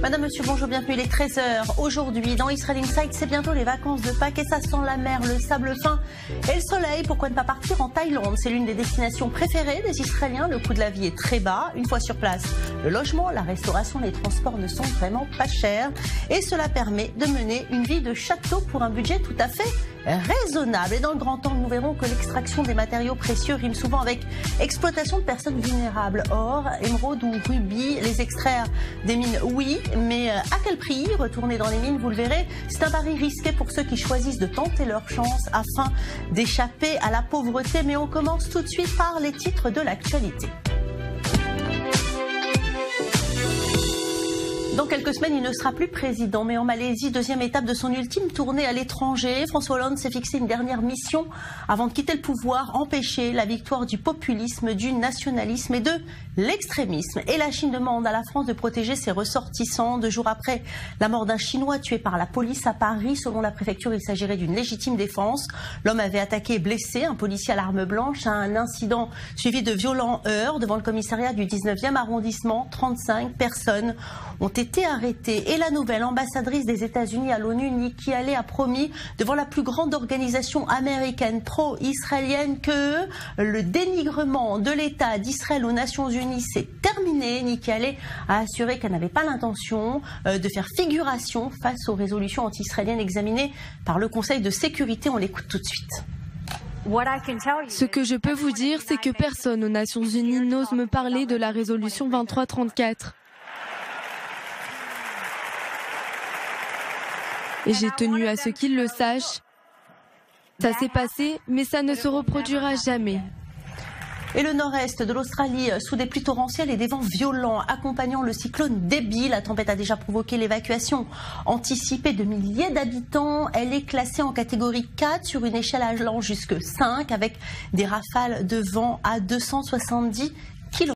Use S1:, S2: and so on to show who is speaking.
S1: Madame, monsieur, bonjour, bienvenue, il est 13h. Aujourd'hui, dans Israel Insight, c'est bientôt les vacances de Pâques et ça sent la mer, le sable fin et le soleil. Pourquoi ne pas partir en Thaïlande? C'est l'une des destinations préférées des Israéliens. Le coût de la vie est très bas. Une fois sur place, le logement, la restauration, les transports ne sont vraiment pas chers. Et cela permet de mener une vie de château pour un budget tout à fait raisonnable. Et dans le grand angle, nous verrons que l'extraction des matériaux précieux rime souvent avec exploitation de personnes vulnérables. Or, émeraude ou rubis, les extraire des mines, oui, mais à quel prix? Retourner dans les mines, vous le verrez, c'est un pari risqué pour ceux qui choisissent de tenter leur chance afin d'échapper à la pauvreté. Mais on commence tout de suite par les titres de l'actualité. Dans quelques semaines, il ne sera plus président, mais en Malaisie, deuxième étape de son ultime tournée à l'étranger, François Hollande s'est fixé une dernière mission avant de quitter le pouvoir, empêcher la victoire du populisme, du nationalisme et de l'extrémisme. Et la Chine demande à la France de protéger ses ressortissants. 2 jours après la mort d'un Chinois tué par la police à Paris, selon la préfecture, il s'agirait d'une légitime défense. L'homme avait attaqué et blessé un policier à l'arme blanche, un incident suivi de violents heurts devant le commissariat du 19e arrondissement. 35 personnes ont été arrêtée. Et la nouvelle ambassadrice des États-Unis à l'ONU, Nikki Haley, a promis devant la plus grande organisation américaine pro-israélienne que le dénigrement de l'État d'Israël aux Nations Unies s'est terminé. Nikki Haley a assuré qu'elle n'avait pas l'intention de faire figuration face aux résolutions anti-israéliennes examinées par le Conseil de sécurité. On l'écoute tout de suite.
S2: Ce que je peux vous dire, c'est que personne aux Nations Unies n'ose me parler de la résolution 2334. Et j'ai tenu à ce qu'ils le sachent. Ça s'est passé, mais ça ne se reproduira jamais.
S1: Et le nord-est de l'Australie, sous des pluies torrentielles et des vents violents accompagnant le cyclone Debbie. La tempête a déjà provoqué l'évacuation anticipée de milliers d'habitants. Elle est classée en catégorie 4 sur une échelle allant jusque 5 avec des rafales de vent à 270